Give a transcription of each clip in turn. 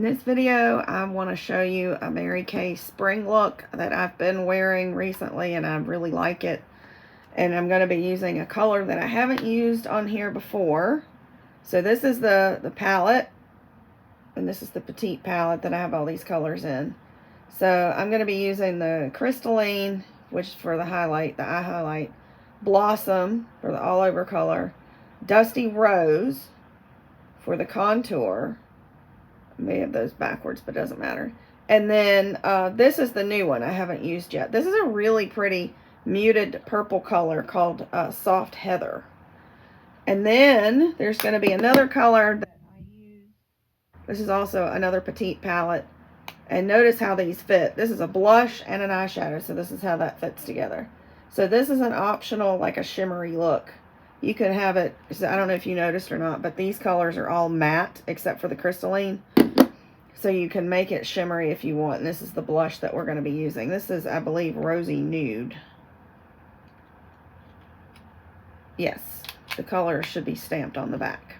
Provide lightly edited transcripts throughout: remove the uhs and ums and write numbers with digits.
In this video, I want to show you a Mary Kay spring look that I've been wearing recently and I really like it. And I'm going to be using a color that I haven't used on here before. So this is the palette, and this is the petite palette that I have all these colors in. So I'm going to be using the Crystalline, which is for the highlight, the eye highlight, Blossom for the all over color, Dusty Rose for the contour. I may have those backwards, but it doesn't matter. And then this is the new one I haven't used yet. This is a really pretty muted purple color called Soft Heather. And then there's going to be another color that I use. This is also another petite palette. And notice how these fit. This is a blush and an eyeshadow, so this is how that fits together. So this is an optional, like a shimmery look. You could have it, I don't know if you noticed or not, but these colors are all matte except for the Crystalline. So you can make it shimmery if you want. And this is the blush that we're going to be using. This is, I believe, Rosy Nude. Yes, the color should be stamped on the back.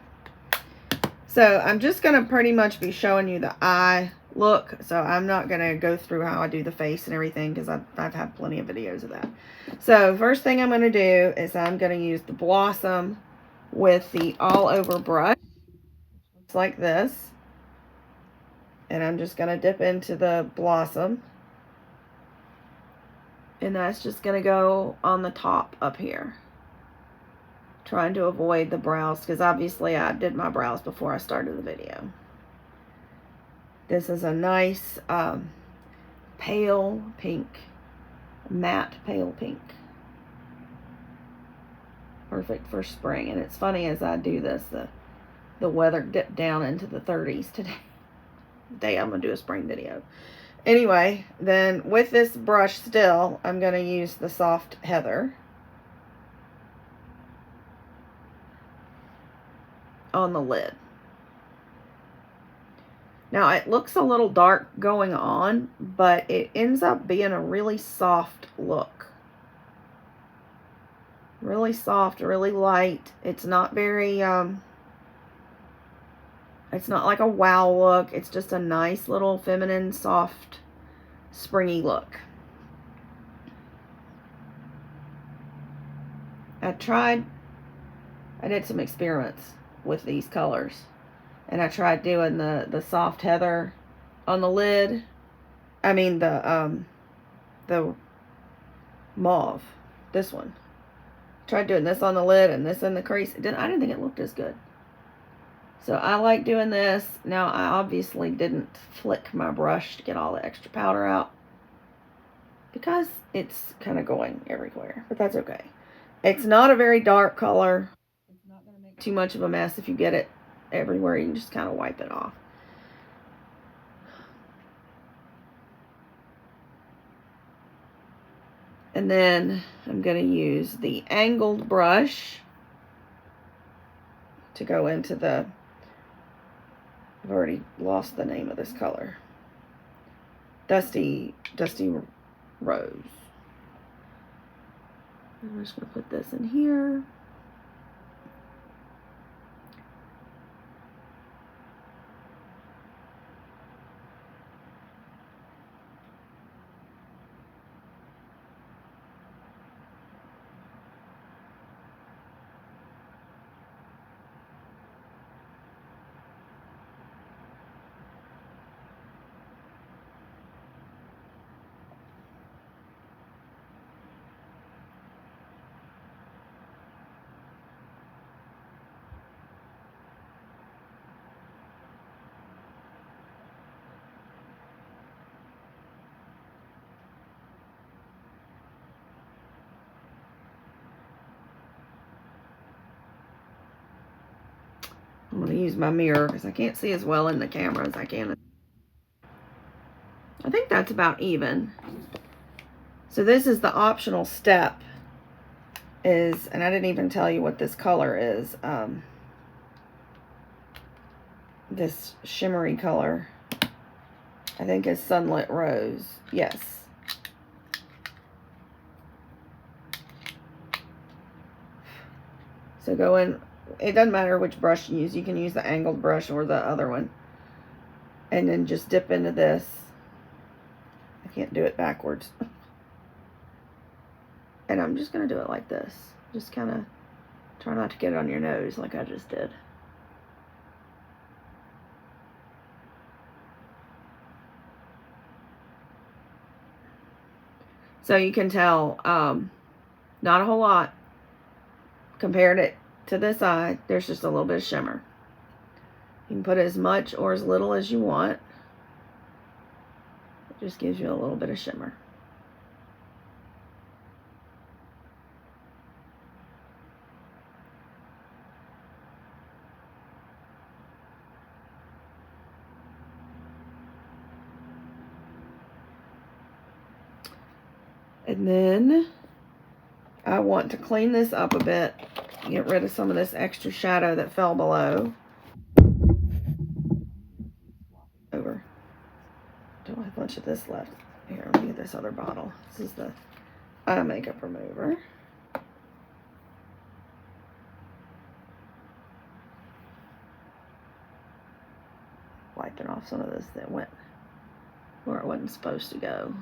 So I'm just going to pretty much be showing you the eye look. So I'm not going to go through how I do the face and everything because I've had plenty of videos of that. So first thing I'm going to do is I'm going to use the Blossom with the all over brush. Looks like this. And I'm just going to dip into the Blossom. And that's just going to go on the top up here. Trying to avoid the brows because obviously I did my brows before I started the video. This is a nice pale pink, matte pale pink. Perfect for spring. And it's funny as I do this, the weather dipped down into the 30s today. Day I'm going to do a spring video. Anyway, then with this brush still, I'm going to use the Soft Heather on the lid. Now it looks a little dark going on, but it ends up being a really soft look. Really soft, really light. It's not very, it's not like a wow look. It's just a nice little feminine, soft, springy look. I did some experiments with these colors. And I tried doing the Soft Heather on the lid. I mean the mauve. This one. Tried doing this on the lid and this in the crease. I didn't think it looked as good. So I like doing this. Now I obviously didn't flick my brush to get all the extra powder out because it's kind of going everywhere, but that's okay. It's not a very dark color. It's not going to make too much of a mess if you get it everywhere. You can just kind of wipe it off. And then I'm going to use the angled brush to go into the, I've already lost the name of this color, Dusty Rose. I'm just going to put this in here. I'm going to use my mirror because I can't see as well in the camera as I can. I think that's about even. So this is the optional step. And I didn't even tell you what this color is. This shimmery color, I think is Sunlit Rose. Yes. So go in. It doesn't matter which brush you use. You can use the angled brush or the other one. and then just dip into this. I can't do it backwards. And I'm just going to do it like this. Just kind of try not to get it on your nose like I just did. So you can tell, not a whole lot. Compared it to this eye, there's just a little bit of shimmer. You can put as much or as little as you want. It just gives you a little bit of shimmer. And then I want to clean this up a bit, get rid of some of this extra shadow that fell below. Over. Don't have a bunch of this left. Here, let me get this other bottle. This is the eye makeup remover. Wiping off some of this that went where it wasn't supposed to go.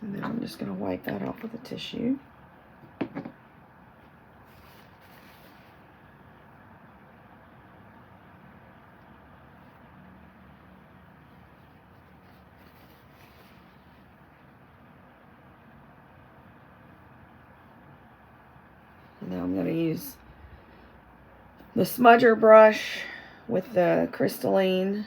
And then I'm just going to wipe that off with a tissue. And now I'm going to use the smudger brush with the crystalline.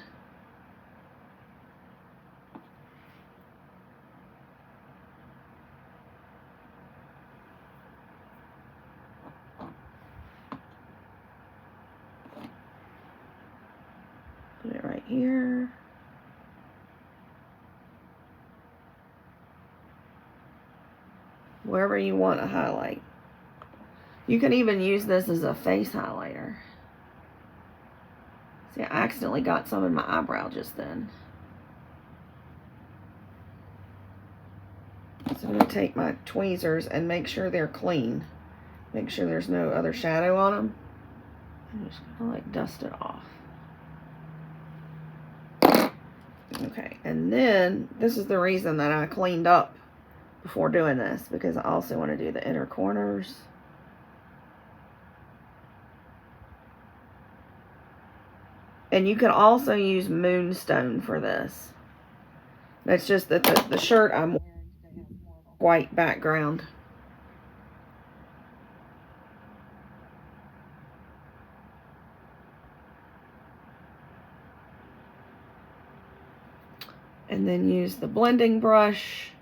Put it right here. Wherever you want to highlight. You can even use this as a face highlighter. See, I accidentally got some in my eyebrow just then. So I'm going to take my tweezers and make sure they're clean. Make sure there's no other shadow on them. I'm just going to like dust it off. Okay, and then this is the reason that I cleaned up before doing this, because I also want to do the inner corners. And you can also use moonstone for this. It's just that the shirt I'm wearing today has more of a white background. And then use the blending brush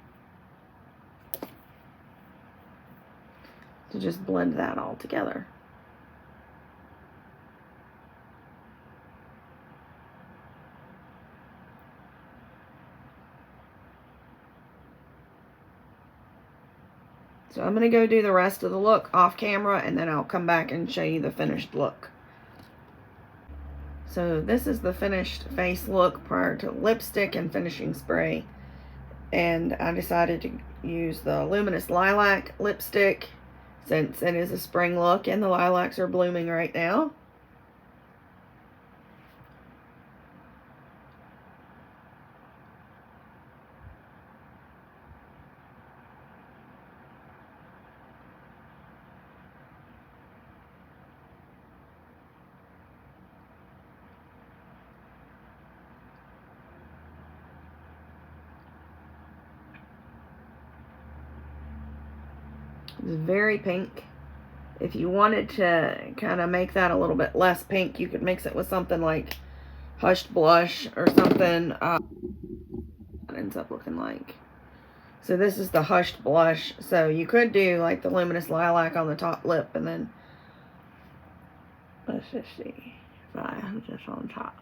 to just blend that all together. So I'm going to go do the rest of the look off camera, and then I'll come back and show you the finished look. So this is the finished face look prior to lipstick and finishing spray. And I decided to use the Luminous Lilac lipstick since it is a spring look and the lilacs are blooming right now. It's very pink. If you wanted to kind of make that a little bit less pink, you could mix it with something like Hushed Blush or something. It ends up looking like. So this is the Hushed Blush. So you could do like the Luminous Lilac on the top lip, and then let's just see if I have this on top.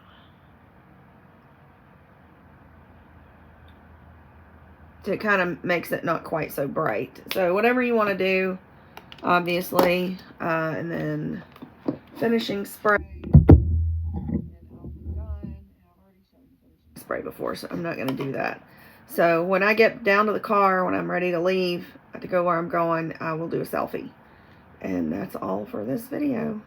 So it kind of makes it not quite so bright. So whatever you want to do, obviously, and then finishing spray. Spray before, so I'm not going to do that. So when I get down to the car, when I'm ready to leave to go where I'm going, I will do a selfie. And that's all for this video.